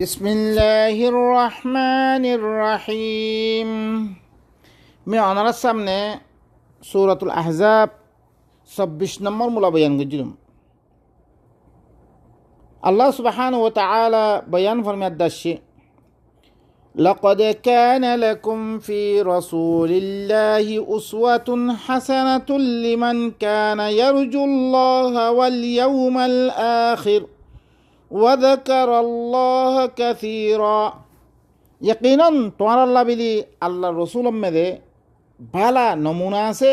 বিসমিল্লাহির রহমানির রহিম। আমি আপনার সামনে সূরাতুল আহজাব ২৬ নম্বর মূলা বয়ান করছিলাম। আল্লাহ সুবহানাহু ওয়া তাআলা বয়ান ফরমাচ্ছে, লাকাদ কানা লাকুম ফি রাসূলিল্লাহি উসওয়াতুন হাসানাতুন লিমান কানা ইয়ারজুল্লাহা ওয়াল ইয়াউমাল আখির ওয়াযাকারাল্লাহ কাসীরা। ইয়াকিনান তোমার আল্লাহ বিলি আল্লাহ রসুল মেদে বালা নমুনা আছে,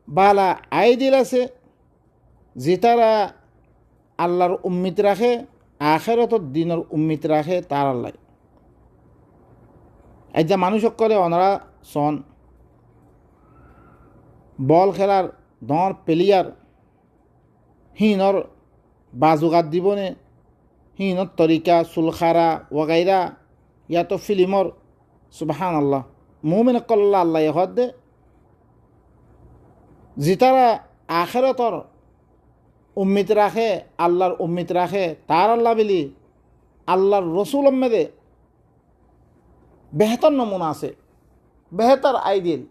বালা আইডিল আছে, যেতারা আল্লাহর উম্মিত রাখে, আখেরাতর দিনের উম্মিত রাখে তার আল্লাহ। এই যে মানুষ সকলে অনারা সন বল খেলার দর প্লেয়ার হিনর বাজুগাত দিবনে হিনত তরিকা সুলখারা ওয়াগাইরা ইয়াতো ফিলিমর সুবহান আল্লাহ মুমিন কল্লা আল্লাহ হদ দে জিতারা আখেরতর উম্মিত রাখে, আল্লাহর উম্মিত রাখে তার আল্লাহ বিলি আল্লাহর রসুল মেদে বেহতর নমুনা আছে, বেহতর আইডিয়াল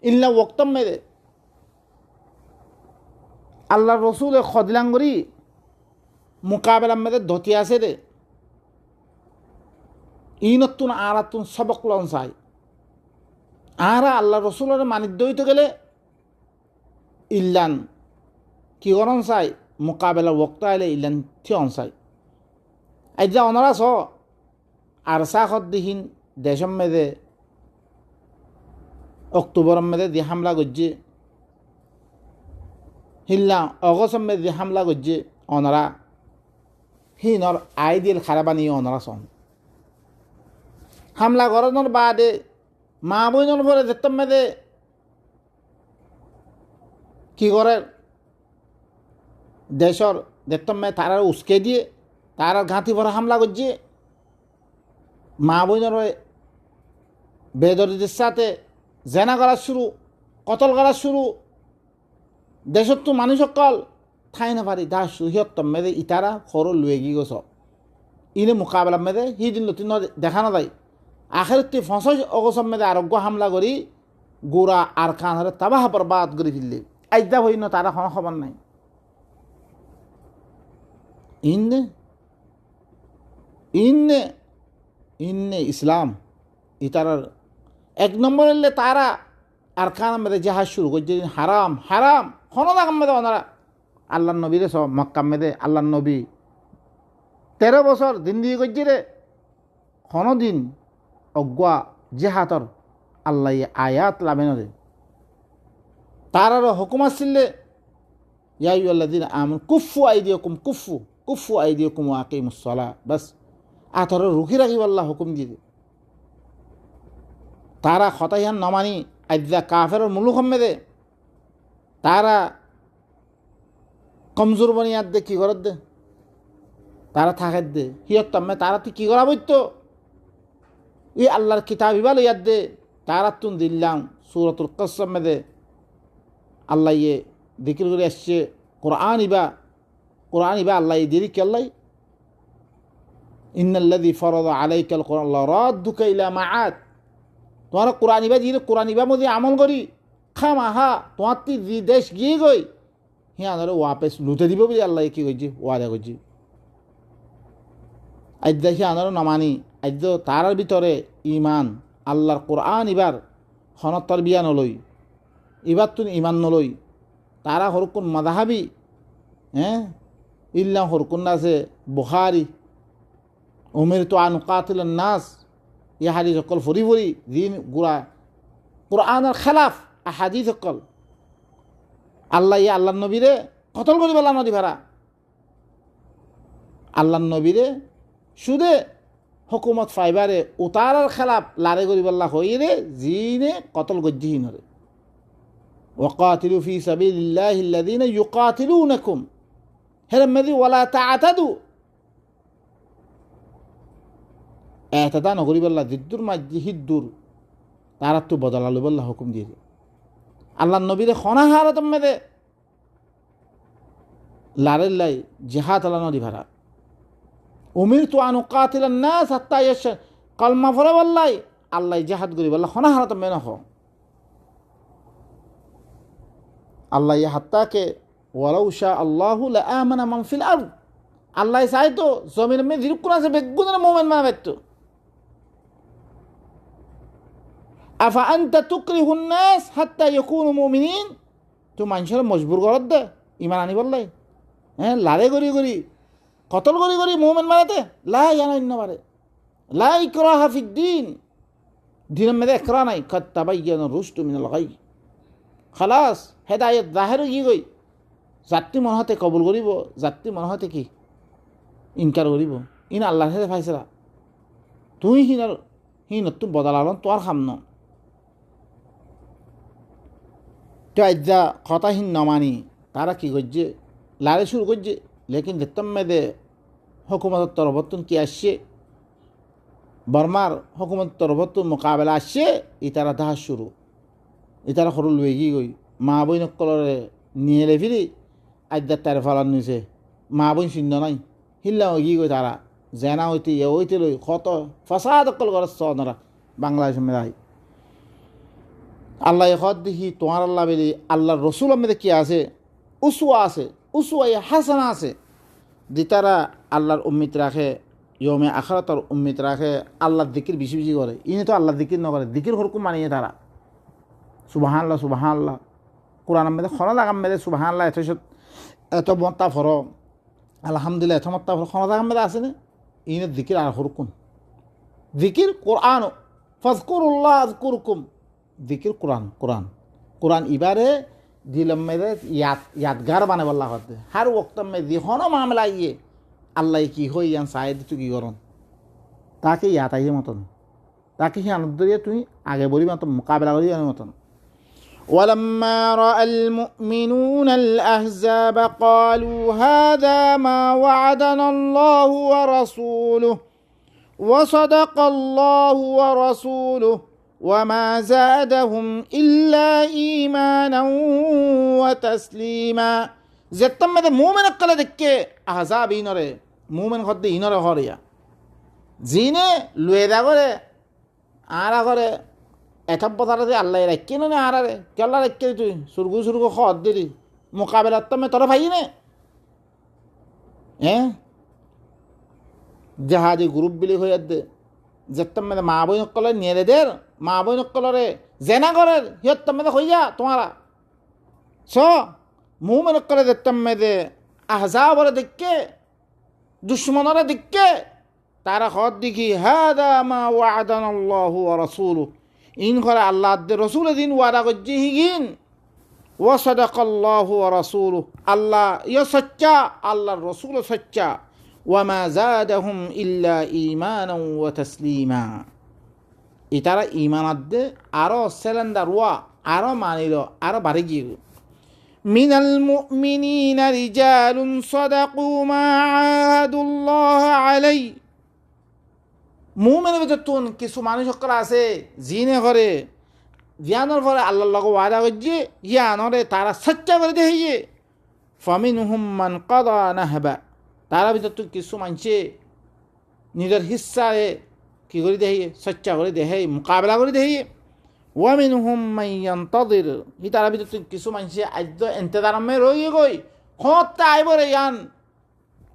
ইল্লা ওক্তম মেদে আল্লাহর রসুলের খদলাঙ্গরি মোকাবেলা মেদে ধতি আছে রে। ইনতুন আরাতুন সবক লন চাই আরা আল্লাহ রসুলের মানিদ্য হইতে গেলে ইল্লান কি করন চাই মোকাবেলা ওক্ত আইলে ইল্লান থিয়ন চাই। আজ যা অনারা ছ আর সাহদ্দিহীন দেশম মেদে অক্টোবর মেদে দিয়ে হামলা করছে, হিল্লা অগস্ট মেদে দিয়ে হামলা করছে, অনারা হিনর আইডিয়াল খারাপানি অনারা সন হামলা করানোর বাদে মা বইনের পরে যেতাম মেদে কি করে দেশর দেখতাম মে তারা উস্কে দিয়ে তারা ঘাঁটি ভরা হামলা করছে, মা বইনের বেদরদের সাথে জেনা করা শুরু, কতল করা শুরু। দেশত তো মানুষ সকল ঠাই না পারি দাস সিহত্তম মেদে ইতারা সরু লুয়ে গিয়ে গছ ইনে মোকাবেলা মেদে সিদিন লতিন দেখানো যায়। আখেরতে ৫০ অগস্ট মেদে আরোগ্য হামলা করি গোড়া আর খান হলে তাবাহ বরবাদ করে ফেললে আইদা হই না তারা কোনো খবর নাই। ইন্নে ইন্নে ইন্নে ইসলাম ইতারার এক নম্বর এলে তারা আর খান মেদে জাহাজ শুরু করছে হারাম হারাম খনদাগ মেদে ওনারা আল্লাহ নবীরে সব মক্কা মেদে আল্লাহ নবী ১৩ বছর দিন দিয়ে করছে রে দিন অজ্ঞা জেহাতর আল্লাহ আয়াত লাভেন রে তারারও হুকুম আসছিলে ইয়া আইয়ুহাল্লাযীনা আমানু কুফু আইদিয়াকুম কুফু কুফু আইদিয়াকুম ওয়া আকিমুস সালাহ বাস আতর রুখি রাখিব আল্লাহ হুকুম দিয়ে তারা খতাইহান নমানি আইদা কাফেরের মুলুক মেদে তারা কমজোর বনিয়াদ দে কি করত দে তারা থাকে দে হিয়ত্তমে তারা তুই কী করা বইত ই আল্লাহর কিতাব ইবাল ইয়াদ দে তারা তুন দিল্লাম সূরাতুল কসম মেদে আল্লাহ ইয়ে দিকির করে আসছে কোরআন ইবা আল্লাহ দিরি কি আল্লাহ ইন্নাল্লাযী ফারাদা আলাইকাল কুরআন লারাদ্দুকা ইলা মাআদ তোমার কোরআন ইবা দিয়ে কোরআন ইবা মধ্যে আমল করি খামাহা তোমার তুই দেশ গিয়ে গই হ্যাঁ ধরো ওয়াপেস লুটে দিব বলে আল্লাহ কি করছি ওয়াদা করছি। আজ দেখি আনারও নামানি আজ তার ভিতরে ইমান আল্লাহর কোরআন ইবার হনত্তর বিয়া নলই ইবার তুমি ইমান নলই তারা হরকুন মাদাহাবি হ্যাঁ ইল্লা হরকুন আছে বুখারি উমের তো আনুকাতিল নাস ইহাদি সকল ফরি ফরি দিন গুড়া কোরআনের খেলাফ আহাদি সকল আল্লাহ আল্লাহ নবীরে কতল করি বলা নদী ভাড়া আল্লাহ নবীরে সুদে হুকুমত ফাইবারে উতারার খেলাফ লারে করি বল্লা হইরে জিনে কতল গজ্জিহীন হরে ওয়াকাতিলু ফি সাবিলিল্লাহি আল্লাযীনা ইউকাতিলুনাকুম হেরমেদি ওয়ালা তাআতাদু এতটা নগরী বল্লা জিদ্দুর মাজ্জি হিদ্দুর তারা তো বদলালু বল্লা হুকুম দিয়ে আল্লাহ নবীরে খনাহারত মেদে লারের লাই জেহাদ আলা নদী ভাড়া উমিরতু আন উকাতিলান নাস হাত্তা ইয়াশহাদ কলমা পড়ে বললাই আল্লাহ জিহাদ করি বললা খনা হারাত মেন হ আল্লাহ ইয়া হাত্তাকে ওয়ালাউ শা আল্লাহু লা আমানা মান ফিল আরদ আল্লাহ চাই তো জমির মে জিরকুন আছে বেগুনের মুমিন বানাইতো আফা আনতা তুকরিহুন নাস হাত্তা ইয়াকুনু মুমিনিন তো মানুষের মজবুর করত দে ইমান আনি বললাই লারে গরি গরি কতল গরি গরি মুমিন বানাতে লা ইয়ানা পারে লা ইকরাহা ফিদ্দিন দিনের মধ্যে একরা নাই কদ তাবায়্যানা রুশদু মিনাল গাই খালাস হেদায়েত জাহির হয়ে গই যাত্রী মনে হতে কবুল করিব যাত্রী মনে হতে কি ইনকার করিব ইন আল্লাহর সাথে ফাইসলা তুই হিনত বদলালন তোর খাম ন তো আজ্জা কথাহীন নমানি তারা কি করছে লারে শুরু করছে লেকিন দেখতাম মেদে হুকুমতের তরফতুন কি আসছে বর্মার হুকুমতের তরফতুন মোকাবেলা আসছে ইতারা দাহা শুরু ইতারা সরল বেগি গই মা বই নকলরে নিয়ে এলে ফিরি আজ্জার তার ফলান নিছে মা বই চিহ্ন নাই হিল্লা গি গই তারা জেনা হইতে হইতে লই কত ফসাদ অকল করে সনরা বাংলাদেশ মেলাই আল্লাহ খদ দেখি তোমার আল্লাহ বেলি আল্লাহর রসুল মেয়েদের কি আছে উসুয়া আছে উসুয়া হাসানা আছে যে তারা আল্লাহর উম্মিত রাখে ইয়মে আখরাতর উম্মিত রাখে আল্লাহর দিকির বেশি বেশি করে ইনি তো আল্লাহর দিকির নকরে দিকির হরকুম মানিয়ে তারা সুবাহান আল্লাহ সুবাহান আল্লাহ কোরআন মেয়েদের খনা লাগাম মেয়েদের সুবাহান আল্লাহ এত মত্তা ফর আলহামদুলিল্লাহ এত মত্তা ফর খনা লাগাম মেয়েদের আছে না ইনের দিকির আর হরকুন দিকির কোরআন ফজকুরুল্লাহ আযকুরকুম দিকির কোরআন কোরআন কোরআন ইবারে দিলম মেয়েদের ইয়াদগার বানে বল্লা করতে হার ওক্ত মে দিহন মামলা ইয়ে আল্লাহ কি হই ইয়ান সাহেদ তুই কি করন তাকে ইয়াত আইয়ে মতন তাকে সে আনন্দ দিয়ে তুই আগে বলি মতন মোকাবেলা করি মতন ولما رأى المؤمنون الأحزاب قالوا هذا ما وعدنا الله ورسوله وصدق الله ورسوله وما زادهم إلا إيمانا وتسليما زتم مده مومن قال دكه أحزاب إنره مومن خد إنره هاريا زينه لويدا করে আরা করে এসব বতারে আল্লাহ রাখি না আরারে কে আল্লাহ রাখি তুই সুরগু খদ দিলি মোকাবেলা তুমি তোর ভাই নে জাহাজে গ্রুপ বিলি হয়ে দে যেতাম মেয়েদের মা বই নকলের নিয়ে দের মা বই নকলরে জেনা করের সিহঁত মেয়েদের হয়ে যা তোমারা স মুমে নকলে যেতাম মেয়েদের আহজাবরে দেখকে দুশ্মনরে দেখকে তারা খদ দেখি হাদা মা ওয়াদানাল্লাহু ওয়া রাসূলুহু ইন করে আল্লাহ রসুল দিন ওয়াদা করছে হিগিন ওয়া সাদাকাল্লাহু ওয়া রাসূলুহু আল্লাহ ইয়া সচ্চা আল্লাহর রসুল সচ্চা ওয়া মা যাদাহুম ইল্লা ঈমানান ওয়া তাসলিমা ইতারা ঈমানাত দে আরো সেলেন্ডার ওয়া আরো মানিল আরো বাড়ি গিয়ে মিনাল মুমিনিনা রিজালুন সাদাকু মা আহাদুল্লাহ আলাইহি মুমিনের ভিতর তুন কিছু মানুষ সকল আছে জিনে করে জিয়ানোর পরে আল্লাহর লগে ওয়াদা করছে ইয়ানরে তারা সচ্চা করে দেখিয়ে ফামিনহুম মান কাদা নাহবা তারা ভিতর তুন কিছু মানুষে নিজের হিস্সায় কি করে দেখিয়ে সচ্চা করে দেহে মোকাবেলা করে দেখিয়ে ওয়ামিনহুম মান ইয়ানতাযির ই তারা ভিতর তুন কিছু মানুষে আজ ইন্তজারমে রয়ে গই খত আইবরে ইয়ান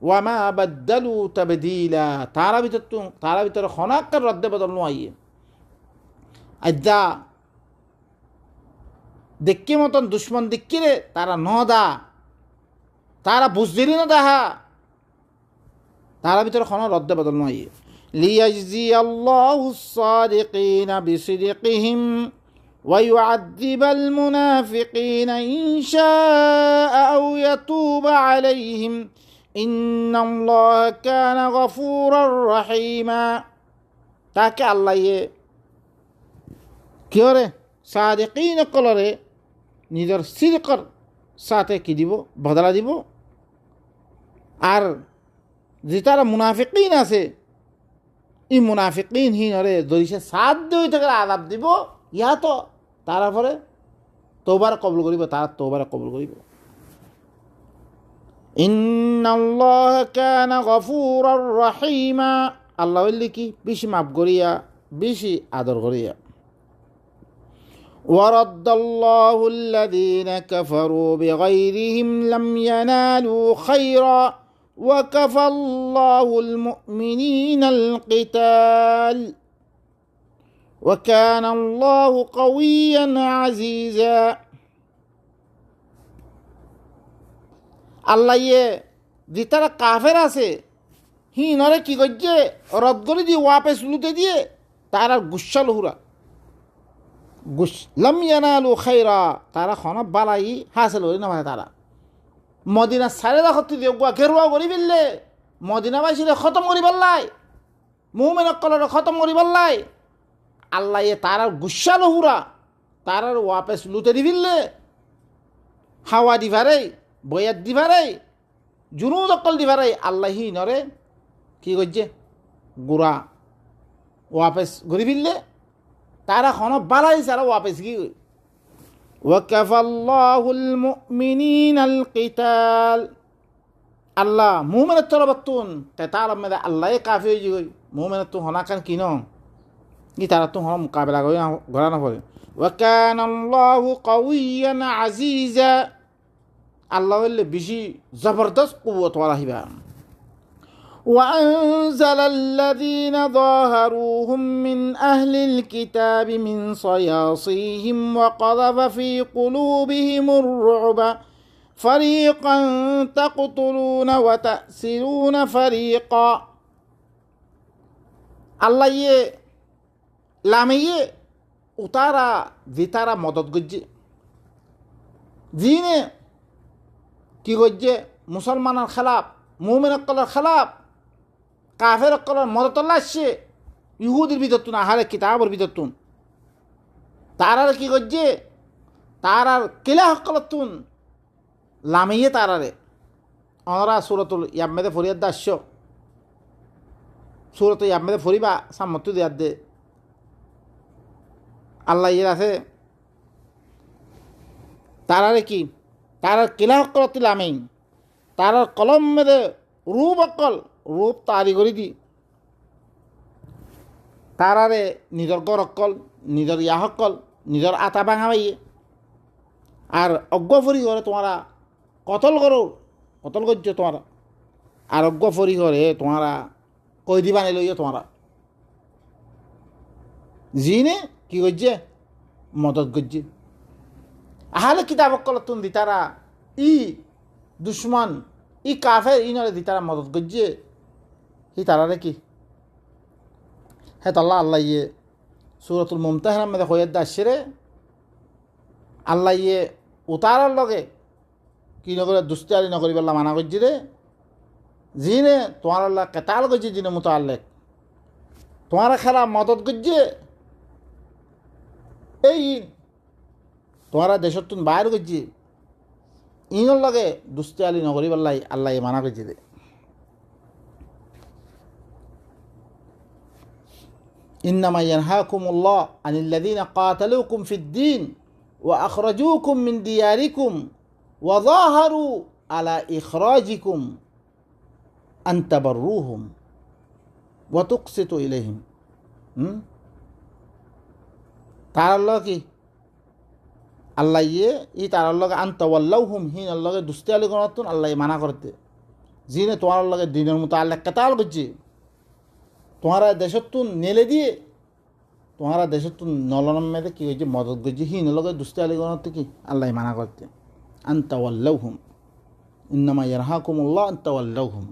ওয়ামা বাদ্দালু তাবদীলা তারা ভিতরে খনাক্কার রদ্দে বদল নয় আজ্জা দেখি মতন দুশ্মন দিকিরে তারা নদা তারা বুঝদিলি না দাহা তারা ভিতরে খন রদ্দে বদল নয় লিয়াজজি আল্লাহু সাদিকিনা বিসিদকিহিম ويعذب المنافقين إن شاء أو يتوب عليهم إن الله كان غفورا رحيما তাকে আল্লাহ কি করে সাদিকিন কলরে নিজের সিরকর সাথে কি দিব বদলা দিব আর যে তারা মুনাফিকিন আছে এই মুনাফিকিন হিনরে দরিসে সাথ দিয়ে থেকে আযাব দিব ইয়া তো তারা পরে তওবার কবুল করিব তারা তওবার কবুল করিব ইন্নাল্লাহ কানা গফুরার রহিমা, আল্লাহ বললি কি বেশি মাফ করিয়া বেশি আদর করিয়া। ورد الله الذين كفروا بغيرهم لم ينالوا خيرا وكفى الله المؤمنين القتال وكان الله قويا عزيزا। আল্লাহ যে তারা কাফের আছে হি নরে কি করছে রদ করে দিয়ে ওয়াপেস লুটে দিয়ে তারা গুসা লহুরা লাম ইয়ানালু খাইরা, তারা খন বালাই হাসিল করি না মানে তারা মদিনা সারে রাখতে দিয়ে ঘেরুয়া করি ফেললে মদিনাবাসীরে খতম করি পাল্লাই মুমিন কলরে খতম করি পাল্লাই। আল্লাহ তারার গুসা লহুরা তারার ওয়াপেস লুটে দি ফেললে হাওয়া দিভারে বয়াত দিভারে জুনুদ অকল দিভারে আল্লাহ হি নরে কি করছে গুড়া ওয়াপেস ঘুরি ফিরলে তারা খন বালাই সারা ওয়াপেস কি ওয়াকাফাল্লাহুল মুমিনিনাল কিতাল, আল্লাহ মুমিনের তরবাতুন কিতাল মে আল্লাহ কাফি হয়ে যাই মুমিনের তো হনাকান কিনো কি তারা তো হন মোকাবেলা করে গড়া না পড়ে। ওয়াকানাল্লাহু কাউইয়ান আজিজা, আল্লাহ বললে বেশি জবরদস্ত কুওয়াত ওয়ালা হিবা। وأنزل الذين ظاهروهم من أهل الكتاب من صياصيهم وقذف في قلوبهم الرعب فريقا تقتلون وتأسرون فريقا। الله লামিয়ে উতারা জিতারা মদত করছে জিনে কি করছে মুসলমানের খেলাফ মুমিন অকলের খেলাফ কাফের অকলের মদত আসছে ইহুদির ভিতরতুন আহারে কিতাবর ভিতরতুন তারারে কি করছে তারার কিলা হকলতুন লামিয়ে তারারে অনরা সুরতুল ইয়ামেদে ফরিয়াদ দাস্য সুরত ইয়ামেদে ফরিবা সামর্থ্য দেয়ার দে আল্লাহ ইয়ের আছে তারারে কি তারার কিলা হকলতুল লামিন তারার কলম মেদে রূপ অকল রূপ তারি করে দি তারারে নিজের গড় অকল নিজের ইয়াহকল নিজের আতা ভাঙা পাইয়ে আর অজ্ঞ ফরি করে তোমারা কতল করো কতল করছো তোমারা আর অজ্ঞ ফরি করে তোমারা কয়দি বানিয়ে লইও তোমারা জিনে কি করছে মদত করছে আহলে কিতাব অকল তুন দি তারা ই দুশ্মন ই কাফের ইনরে দি তারা মদত করছে হি তারারে কি হ্যাঁ তাল্লাহ আল্লাহ ইয়ে সুরতুল মুমতাহিনার মধ্যে হইয়াদ দাসরে আল্লাহ ইয়ে উতারার লগে কি নগরে দুস্তারি নকরি বললা মানা করছি রে জিনে তোমার আল্লাহ কেতাল করছে জিনে মুতাল্লেক তোমার খেলা মদত করছে এই তোমারা দেশত তুমি বাইর করছি ইনর লগে দুস্তি আলী নগরী বললাই আল্লাহ মানা করছি রে ইন্নামা ইয়ানহাকুমুল্লাহ আনিল্লাযীনা কাতালুকুম ফিদ-দীন ওয়া আখরাজুকুম মিন দিয়ারিকুম ওয়া যাহারু আলা ইখরাজিকুম আন তাবাররুহুম ওয়া তুকসিতু ইলাইহিম। তার আল্লাহ কি আল্লাহ ই তার লগে আনতাওয়াল্লাহুম হিন আল্লাহকে দুস্তি আলী গণতুন আল্লাহ মানা করতে জিনে তোমার লগে দিনের মতো আল্লাহ কেতাল করছে তোমারা দেশতুন নেলে দিয়ে তোমারা দেশতুন নলনম মেয়েদের কী হয়েছে মদত করছে হিন লগে দুস্তি আলী গণতে কি আল্লাহ মানা করতে আনতাওয়াল্লাহুম ইন্নামা ইয়ারহাকুমুল্লাহ আনতাওয়াল্লাহুম।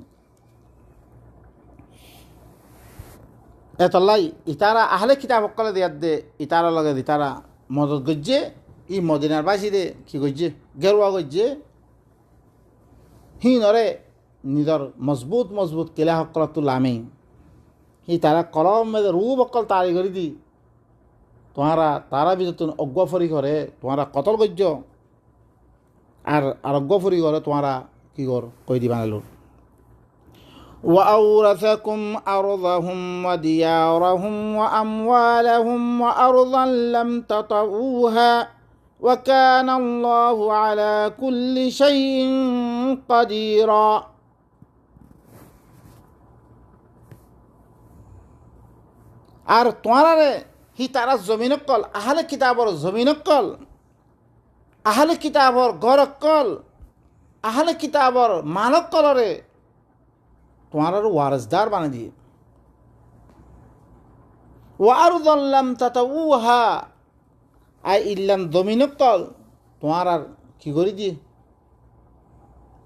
এতলাই ইতারা আহলে কিতাব অকলে দিয়ার দে ইতারা লগে ইতারা মদত করছে ই মদিনার বাসীরে কি করছে গেরুয়া করছে হি নরে নিজের মজবুত মজবুত কেলা সকল তুলামে হি তারা কলম মেয়েদের রূপ অকল তারি করে দি তোমারা তারা ভিতর অজ্ঞফরি করে তোমারা কতল করছ আর অজ্ঞফরি করে তোমারা কি কর কই দি বানালো। وأورثكم أرضهم وديارهم وأموالهم وأرضا لم تطئوها وكان الله على كل شيء قديرا আর তোমারে হি তারা জমিনকল আহলে কিতাবর জমিনকল আহলে কিতাবর গরকল আহলে কিতাবর মালকলরে তোমার ওয়ারসদার বানিয়ে দিয়ে ওয়ারুদল্লাম তাতাউহা আই ইল্লাম জমিনকল তোমার আর কি করে দিয়ে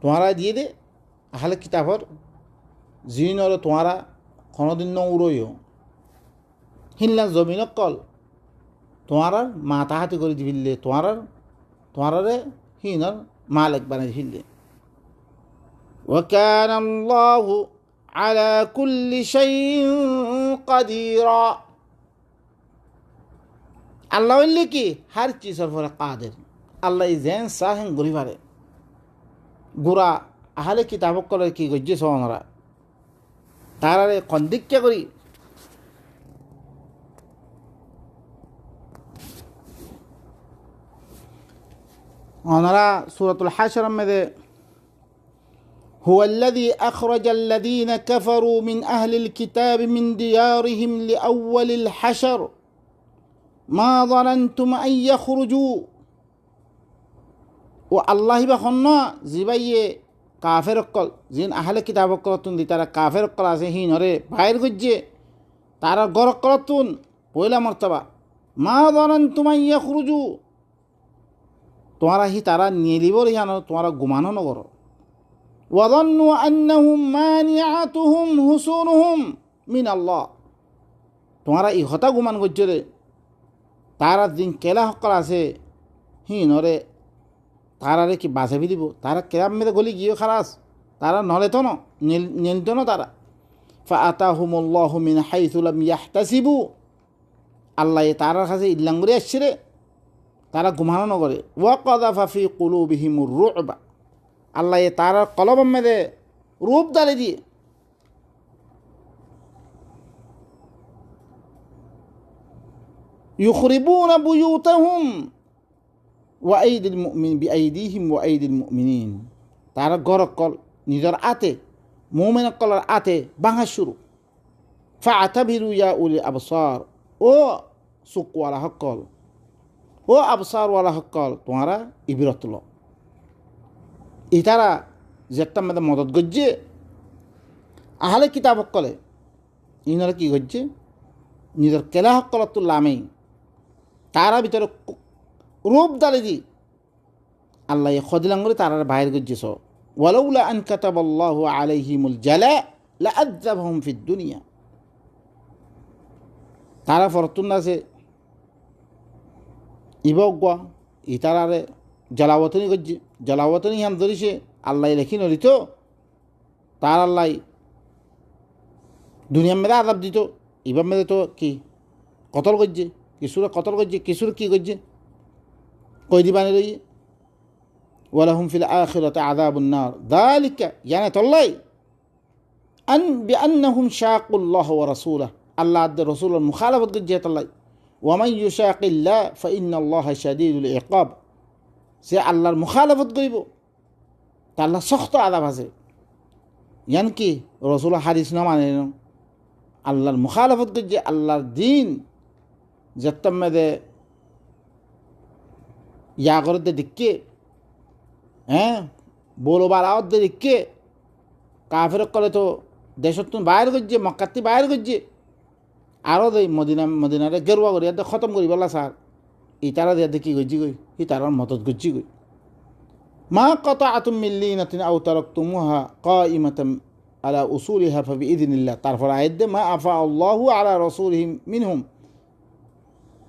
তোমারা দিয়ে দে আহলে কিতাবর জিনর তোমারা কোনোদিন ন উড়ইও হিল্লাম জমিনকল তোমার আর মাতাহাতি করে দিবিল্লে তোমারে হিনর মালিক বানিয়ে দিলে وكان الله على كل شيء قديرا আল্লাহ হইলে কি হার চিজের পরে কাদের আল্লাহ যেন সাহেন গরি পারে গুড়া আহলে কিতাবক করে কি গজ্জে সনরা তারারে কন্দিক্যা করি ওনারা সূরাতুল হাশর মধ্যে هو الذي أخرج الذين كفروا من أهل الكتاب من ديارهم لأول الحشر ما ظننتم أن يخرجوا والله بخنا زباية كافر قل زين أهل الكتاب قلتون دي ترى كافر قل هين هري باير گجه ترى غرق قلتون بولا مرتبة ما ظننتم أن يخرجوا তোমারা হি তারা নিয়ে লিবর জানো তোমারা গুমানো নগর وظنوا أنهم مانعتهم حصونهم من الله তোমারা ই হতা গুমান গজ্জরে তারা দিন কেলা হকল আছে হি নরে তারারে কি বাঁচাবি দিব তারা কেরাম মেরে গলি গিয়ে খালাস তারা নলে তো নিলত না তারা ফাআতাহুমুল্লাহু মিন হাইথু লাম ইয়াহতাসিবু আল্লাহ তারার কাছে ইল্লাং করে আসছে রে তারা গুমানো নগরে ওয়াকাযাফা ফি কুলুবিহিমুর রু'বা আল্লাহ তারার কলবের মধ্যে রূপ ডালে দিয়ে ইউখরিবুনা বুয়ুতাহুম ওয়া আইদিল মুমিন বিআইদিহিম ওয়া আইদিল মুমিনিন তারা গরকল নিজের আতে মুমিন কলার আতে ভাঙা শুরু ফাআতাবিরু ইয়া উলি আবসার ও সুকওয়ালা হকল ও আবসারওয়ালা হকল তোমারা ইবরত লো ইতারা যেটা মধ্যে মদত গজ্জে আহলে কিতাব হকলে ইনারা কি গজ্জে নিজের কেলা হকলত তো লামেই তারা ভিতরে রূপ দালে দি আল্লাহ খদিলাম করে তারা বাইরে গজ্জেছ ওয়ালাউলা আন কাতাবাল্লাহু আলাইহিমুল জালা লাআযাবহুম ফিদ দুনিয়া তারা ফরতুন আছে ইবগা ইতারারে জলাবতনি গজ্জে জলাবতনি হাম ধরিছে আল্লাহ লেখি নরিত তার আল্লাহ দুনিয়ার মেয়েদা আদাব দিত এবার মেয়েদে তো কি কতল গজ্জে কিছুরা কতল গজ্জে কিছুর কি গজ্জে কই দিবানি রই ওয়ালাহুম ফিল আখিরাতি আযাবুন নার যালিকা ইয়ানা তাল্লাই আন বিআন্নাহুম শাকুল্লাহ ওয়া রাসূলাহু আল্লাহ আদ রাসূলের মুখালাফত গজ্জে তাল্লাই ওয়া মান ইউশাকিল্লাহ ফা ইন্নাল্লাহা শাদীদুল ইকাব সে আল্লাহর মুখালাফত করিব তা আল্লাহ শক্ত আদাব আছে ইয়ান কি রসুল হাদিস না মানে আল্লাহর মুখালাফত করছে আল্লাহর দিন যেতাম মেদে ইয়া করতে দিকে হ্যাঁ বলো বারাওয়াত দিকে কাফের করে তো দেশত বাইর করছে মক্কাতি বাইর করছে আরও দেই মদিনারে গেরুয়া করি ইয়াতে খতম করি বলা স্যার ইতারা দিয়ে কি গজ্জি গই ইতারার মদত গজ্জি গই মা কাতাআতুম মিন লিনাতিন আও তারাকতুমুহা কাইমাতান আলা উসুলিহা ফাবিইذনিল্লাহ তারপর আয়াত মা আফা আল্লাহু আলা রাসূলিহি মিনহুম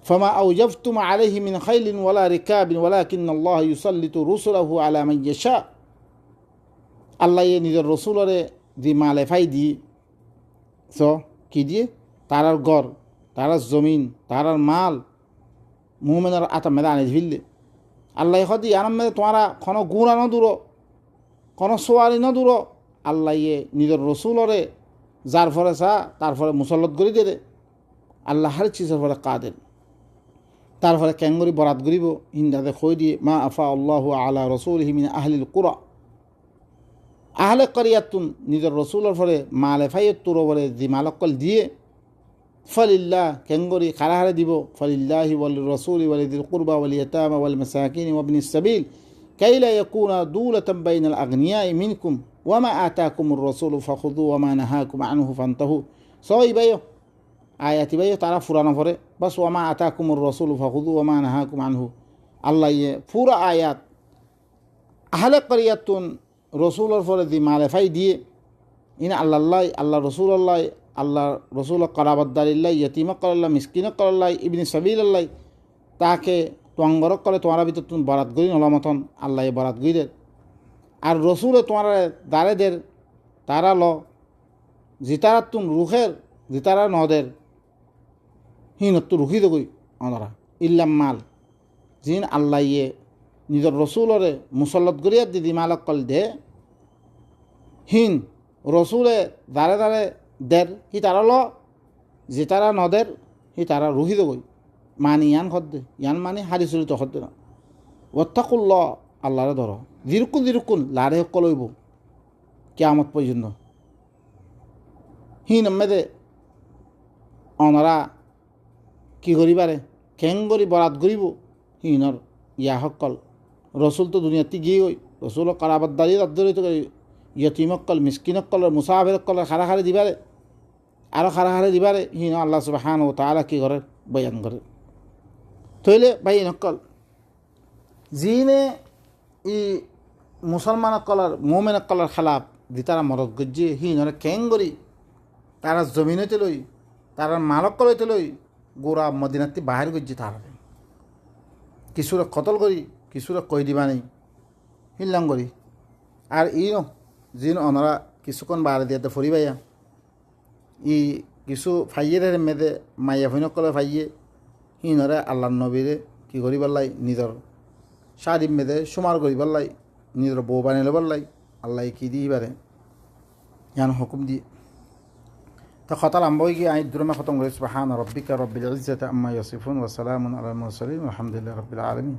ফামা আওজাফতুম আলাইহি মিন খাইলিন ওয়ালা রিকাবিন ওয়ালাকিন্নাল্লাহা ইউসাল্লিতু রুসুলাহু আলা মান ইয়াশা আল্লাহ নিজের রসুলরে দি মালে ফাই দি সো কি দিয়ে তারার ঘর তারার জমিন তারার মাল মুমিনের আতা মেদানে ভিল্লে আল্লাহ হদি আরাম মেদে তোমারা কোনো গুণা ন দূর কোনো সোয়ারি ন দূর আল্লাহ নিজের রসুলরে যার ফলে চা তার ফলে মুসল্লত করে দিয়ে আল্লাহ হার চিজের ফলে কাদের তারপরে কেঙ্গরি বরাত করিব হিন্দাতে কই দিয়ে মা আফা আল্লাহু আলা রসুলিহি মিন আহলিল কুরা আহলে করিয়াতুন নিজের রসুলের ফলে মালে ফাইয়ত্তুর ওপরে যে মালকল দিয়ে ফলিল্লাহ কেঙ্গরি খারাহারে দিব ফলিল্লাহি ওয়াল রসুলি ওয়ালিদিল কুরবা ওয়াল ইয়াতামা ওয়াল মাসাকিন ওয়াবনিস সাবিল কাইলা ইয়াকুনা দুলাতাম বাইনাল আগনিয়াই মিনকুম ওয়ামা আতাকুমুর রাসূলু ফাখুযু ওয়ামা নাহাকুম আনহু ফান্তাহু সই বাইও আয়াতি বাইও তারা ফুরানো পরে বাস ওয়ামা আতাকুমুর রাসূলু ফাখুযু ওয়ামা নাহাকুম আনহু আল্লাহ ইয়ে পুরা আয়াত আহলে করিয়াতুন রসুলের ফলে দি মালেফাই দিয়ে ইনা আল্লাহ আল্লাহ রসুল্লাহ আল্লাহ রসুল করাবদ্দারিল্লাহ ইয়তিমক করল্লাহ মিসকিনক করল্লাহ ইবনি সাবিল্লাহ তাকে তোয়াঙ্গরক করে তোমার ভিতর তুমি বরাত গরি নলমতন আল্লাহ বরাত গইদের আর রসুলে তোমার দারেদের তারা ল জিতারা তুন রুখের জিতারা নদের হিনত তো রুখি দই অনরা ইল্লাম মাল জিন আল্লাহ ইয়ে নিজের রসুলরে মুসল্লত গরিয়ার দিদি মালক কল দে হিন রসুলে দারে দারে দের হি তারা ল যে তারা নদের হি তারা রুহি দই মানি ইয়ান খদ্দে ইয়ান মানি হারি চলিত খদ্দে না ওত্তাকুল্ল আল্লাহরে ধর জিরুকুন লারে হক লইব কেয়ামত পর্যন্ত হি নম্মেদে অনরা কি করিবারে কেং করি বরাত করিব হিনর ইয়া হকল রসুল তো দুনিয়াতে গিয়ে গই রসুল কারাবাদ্দারি আদরিত করি ইয়তিমক্কল মিসকিনক্কল মুসাফিরক্কল খারাখারি দিবারে আরও খারাখারি দিবারে হিন আল্লাহ সুবহানাহু ওয়া তাআলা কি করে বয়ান করে তইলে ভাই নকল জিনে ই মুসলমানকলর মোমেনকলর খালাপ দি তারা মরদ গজ্জে হিনরে কেং করি তারা জমিনতে লই তারা মালকলতে লই গোড়া মদিনাতে বাহির গজ্জে তারা কিছুরে কতল করি কিছুরে কই দিবা নেই হিল্লাম করি আর ইনো জিন অনরা কিছুক্ষণ বাড়ি দিয়াতে ফরিবাইয়া ই কিছু ফাইয়ে মেদে মাইয়া ফইনকলে ফাইয়ে হিনরে আল্লাহ নবীরে কি করি পারলাই নিজের শাড়ি মেদে সুমার করি পারলাই নিজের বউ বানিয়ে পারলাই আল্লাহ কি দিয়ে পারে ইয়ান হুকুম দিয়ে তা খতাল আম্বই গিয়ে আই দুরমে খতম করি সুবহান রব্বিকা রব্বিল ইজ্জাতি আম্মা ইয়াসিফুন ওয়া সালামুন আলাল মুরসালিন আলহামদুলিল্লাহি রাব্বিল আলামিন।